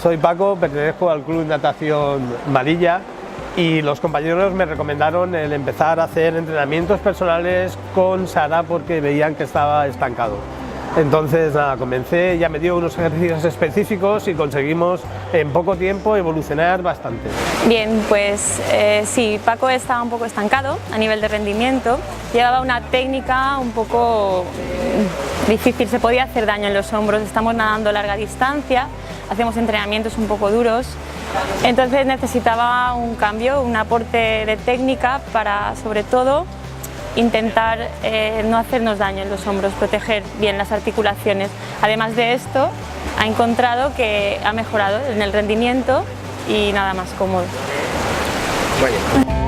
soy Paco, pertenezco al Club Natación Marilla y los compañeros me recomendaron el empezar a hacer entrenamientos personales con Sara porque veían que estaba estancado. Entonces nada, comencé, ya me dio unos ejercicios específicos y conseguimos en poco tiempo evolucionar bastante. Bien, pues sí, Paco estaba un poco estancado a nivel de rendimiento, llevaba una técnica un poco difícil, se podía hacer daño en los hombros, estamos nadando a larga distancia, hacemos entrenamientos un poco duros, entonces necesitaba un cambio, un aporte de técnica para sobre todo intentar no hacernos daño en los hombros, proteger bien las articulaciones. Además de esto, ha encontrado que ha mejorado en el rendimiento y nada más cómodo. Vaya.